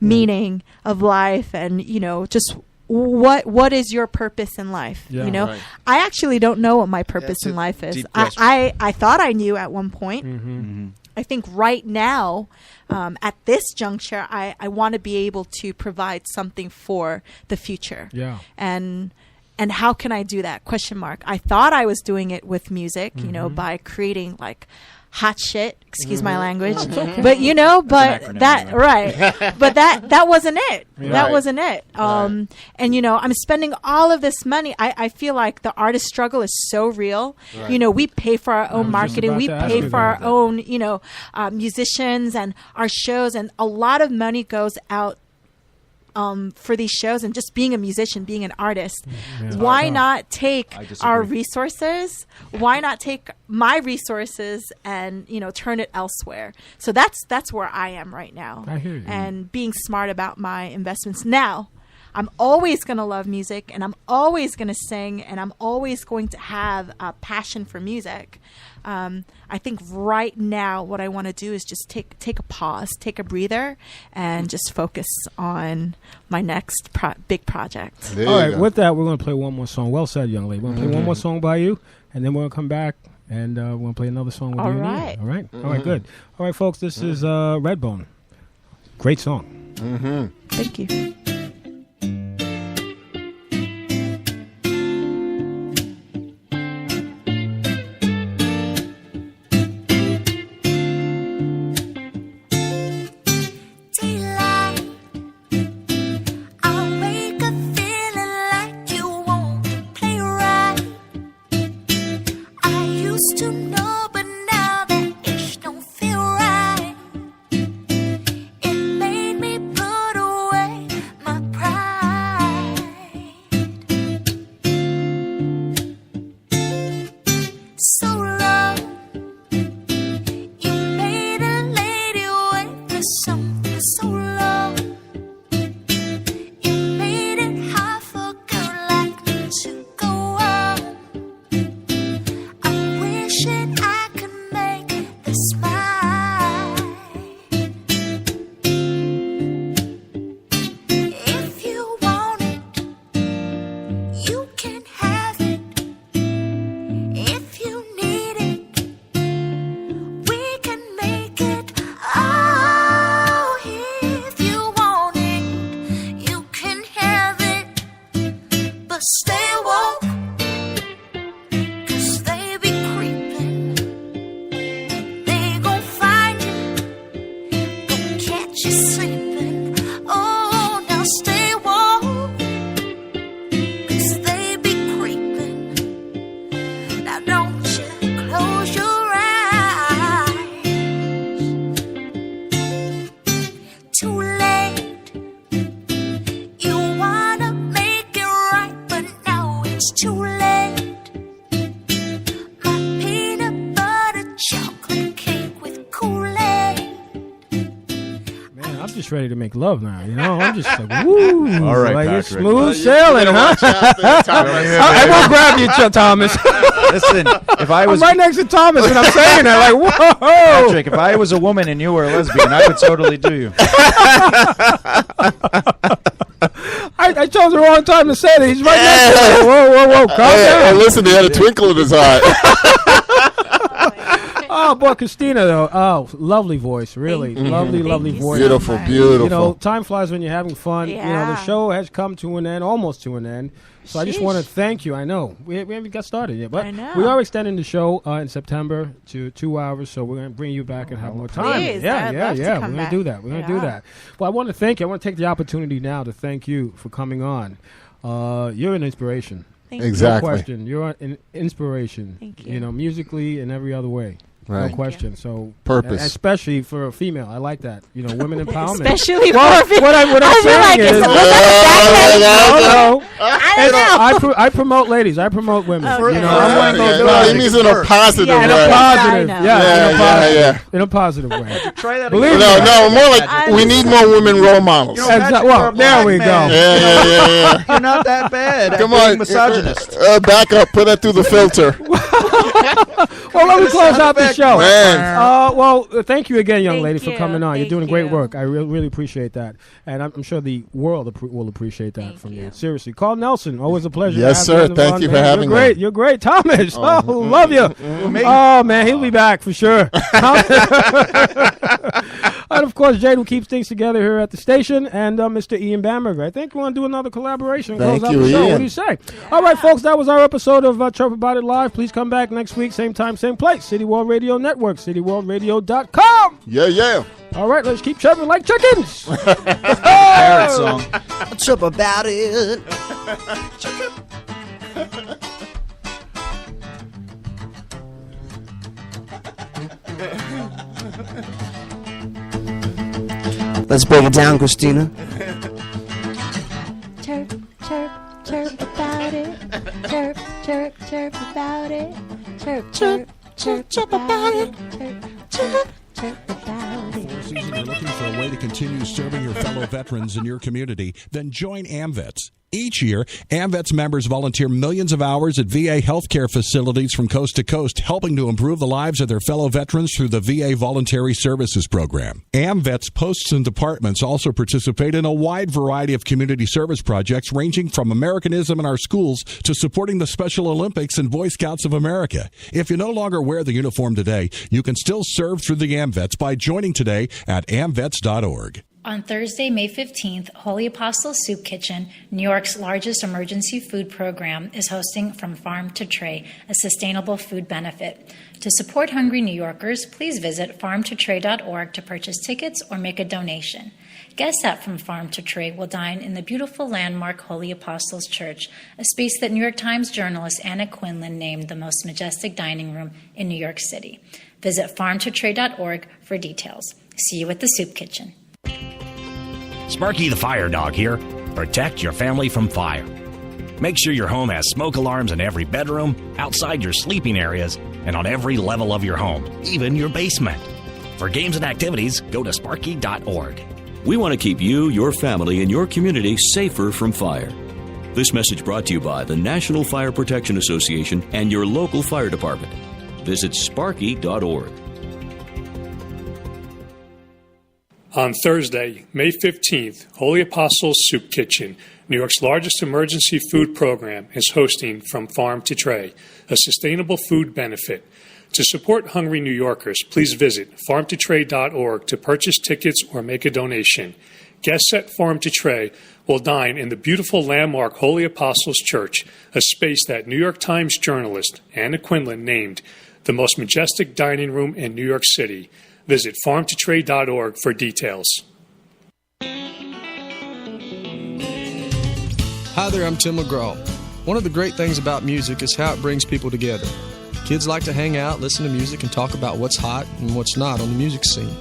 meaning of life, and just what is your purpose in life? Yeah. Right. I actually don't know what my purpose That's in a life is. deep question. I thought I knew at one point. Mm-hmm. I think right now, at this juncture, I want to be able to provide something for the future. Yeah. And how can I do that? Question mark. I thought I was doing it with music, by creating like hot shit, excuse my language. But but acronym, that right. But that wasn't it. Yeah. That Right. wasn't it. And I'm spending all of this money. I feel like the artist struggle is so real. Right. We pay for our was own just marketing. about We to ask pay you for our about that. own, musicians and our shows, and a lot of money goes out for these shows. And just being a musician, being an artist, Yeah. why not take I disagree. our resources? Why not take my resources and turn it elsewhere? So that's where I am right now. I hear you. And being smart about my investments. Now, I'm always going to love music, and I'm always going to sing, and I'm always going to have a passion for music. I think right now what I want to do is just take a pause, take a breather, and just focus on my next big project. There All you right, go. with that, we're going to play one more song. Well said, young lady. We're going to play one more song by you, and then we're going to come back, and we're going to play another song with All you. and Ian. right. All right? All right, good. All right, folks, this is Redbone. Great song. Thank you. Daylight, I wake up feeling like you won't play right. I used to know, but now that ish don't feel right. It made me put away just ready to make love now. You know, I'm just like, woo. All right, like Patrick. it's smooth sailing, huh? I will grab you, Thomas. Listen, if I was I'm right next to Thomas, and I'm saying that, like, whoa. Patrick, if I was a woman and you were a lesbian, I would totally do you. I chose the wrong time to say that. He's right next to me. Whoa. Calm down. Hey, listen, he had a twinkle in his eye. Oh, boy, Christina, though. Oh, lovely voice, really. Lovely voice. Beautiful. You know, time flies when you're having fun. Yeah. You know, the show has come to an end, almost to an end. So I just want to thank you. I know we haven't got started yet, but I know. we are extending the show in September to 2 hours. So we're going to bring you back and have more time. Please, yeah. I'd We're love to going come to back. do that. We're going to do that. Well, I want to thank you. I want to take the opportunity now to thank you for coming on. You're an inspiration. Thank Exactly. No question. You're an inspiration. Thank you. You know, musically and every other way. Right. No question. So Purpose. especially for a female. I like that. You know, women empowerment. Especially Well, for what I'm saying is, I don't know. I promote ladies. I promote women. Okay. You know, I'm one of those No, guys. he means in a positive Yeah, In a way. positive, I know. yeah, Yeah. in a positive way. Try that Believe again. me. No, more like I we need more women role models. You know, Patrick, Well, you're a there black we man. go. Yeah. You're not that bad. Come at being on, misogynist. Back up. Put that through the filter. Well, let me close out the show. Man. Well, thank you again, young Thank lady, for you. coming on. You're Thank doing great you. work. I really appreciate that. And I'm sure the world will appreciate that from you. Seriously. Carl Nelson, always a pleasure. Yes, to have sir. on, Thank you for man. having You're great. me. You're great. Thomas. Oh, love you. Oh, man, he'll be back for sure. And, of course, Jade, who keeps things together here at the station, and Mr. Ian Bamberger. I think we want to do another collaboration. Thank Close out you, the show. What Ian. do you say? All right, folks, that was our episode of Chirp About It Live. Please come back next week, same time, same place. City World Radio Network, cityworldradio.com. Yeah. All right, let's keep chirping like chickens. Parrot song. Chirp about it. Let's break it down, Christina. Chirp, chirp, chirp about it. Chirp, chirp, chirp about it. Chirp, chirp, chirp about it. Chirp, chirp, chirp about it. Season, you're looking for a way to continue serving your fellow veterans in your community, then join AMVETS. Each year, AMVETS members volunteer millions of hours at VA healthcare facilities from coast to coast, helping to improve the lives of their fellow veterans through the VA Voluntary Services Program. AMVETS posts and departments also participate in a wide variety of community service projects, ranging from Americanism in our schools to supporting the Special Olympics and Boy Scouts of America. If you no longer wear the uniform today, you can still serve through the AMVETS by joining today at amvets.org. On Thursday, May 15th, Holy Apostle Soup Kitchen, New York's largest emergency food program, is hosting From Farm to Tray, a sustainable food benefit. To support hungry New Yorkers, please visit farmtotray.org to purchase tickets or make a donation. Guests at From Farm to Tray will dine in the beautiful landmark Holy Apostles Church, a space that New York Times journalist Anna Quinlan named the most majestic dining room in New York City. Visit farmtotray.org for details. See you at the Soup Kitchen. Sparky the Fire Dog here. Protect your family from fire. Make sure your home has smoke alarms in every bedroom, outside your sleeping areas, and on every level of your home, even your basement. For games and activities, go to sparky.org. We want to keep you, your family, and your community safer from fire. This message brought to you by the National Fire Protection Association and your local fire department. Visit sparky.org. On Thursday, May 15th, Holy Apostles Soup Kitchen, New York's largest emergency food program, is hosting From Farm to Tray, a sustainable food benefit. To support hungry New Yorkers, please visit farmtotray.org to purchase tickets or make a donation. Guests at Farm to Tray will dine in the beautiful landmark Holy Apostles Church, a space that New York Times journalist Anna Quinlan named the most majestic dining room in New York City. Visit farmtotray.org for details. Hi there, I'm Tim McGraw. One of the great things about music is how it brings people together. Kids like to hang out, listen to music, and talk about what's hot and what's not on the music scene.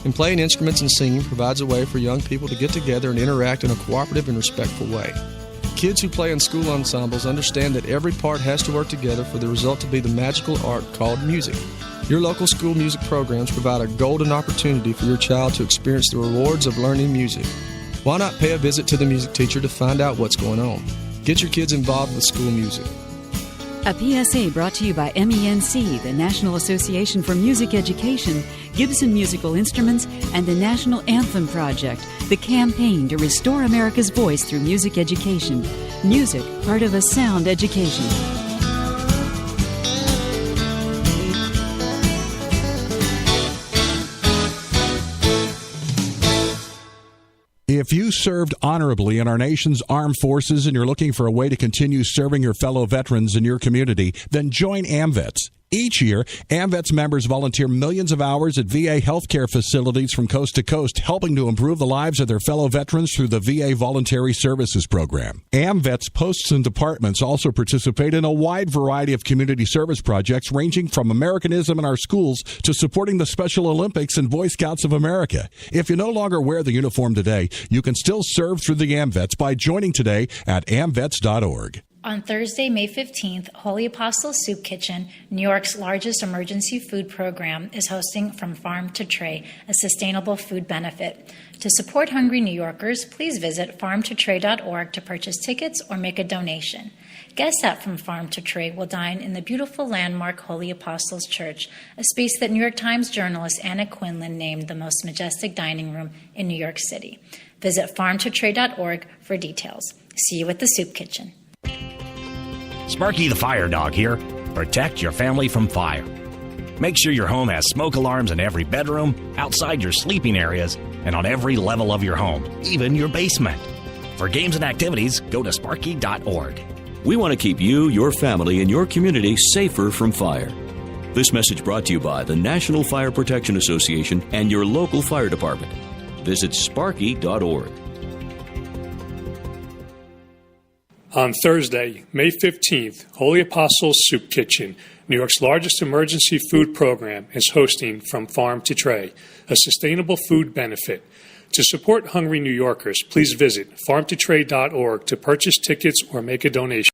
And playing instruments and singing provides a way for young people to get together and interact in a cooperative and respectful way. Kids who play in school ensembles understand that every part has to work together for the result to be the magical art called music. Your local school music programs provide a golden opportunity for your child to experience the rewards of learning music. Why not pay a visit to the music teacher to find out what's going on? Get your kids involved with school music. A PSA brought to you by MENC, the National Association for Music Education, Gibson Musical Instruments, and the National Anthem Project, the campaign to restore America's voice through music education. Music, part of a sound education. If you served honorably in our nation's armed forces and you're looking for a way to continue serving your fellow veterans in your community, then join AMVETS. Each year, AMVETS members volunteer millions of hours at VA healthcare facilities from coast to coast, helping to improve the lives of their fellow veterans through the VA Voluntary Services Program. AMVETS posts and departments also participate in a wide variety of community service projects, ranging from Americanism in our schools to supporting the Special Olympics and Boy Scouts of America. If you no longer wear the uniform today, you can still serve through the AMVETS by joining today at amvets.org. On Thursday, May 15th, Holy Apostle Soup Kitchen, New York's largest emergency food program, is hosting From Farm to Tray, a sustainable food benefit. To support hungry New Yorkers, please visit farmtotray.org to purchase tickets or make a donation. Guests at From Farm to Tray will dine in the beautiful landmark Holy Apostles Church, a space that New York Times journalist Anna Quinlan named the most majestic dining room in New York City. Visit farmtotray.org for details. See you at the Soup Kitchen. Sparky the Fire Dog here. Protect your family from fire. Make sure your home has smoke alarms in every bedroom, outside your sleeping areas, and on every level of your home, even your basement. For games and activities, go to sparky.org. We want to keep you, your family, and your community safer from fire. This message brought to you by the National Fire Protection Association and your local fire department. Visit sparky.org. On Thursday, May 15th, Holy Apostles Soup Kitchen, New York's largest emergency food program, is hosting From Farm to Tray, a sustainable food benefit. To support hungry New Yorkers, please visit farmtotray.org to purchase tickets or make a donation.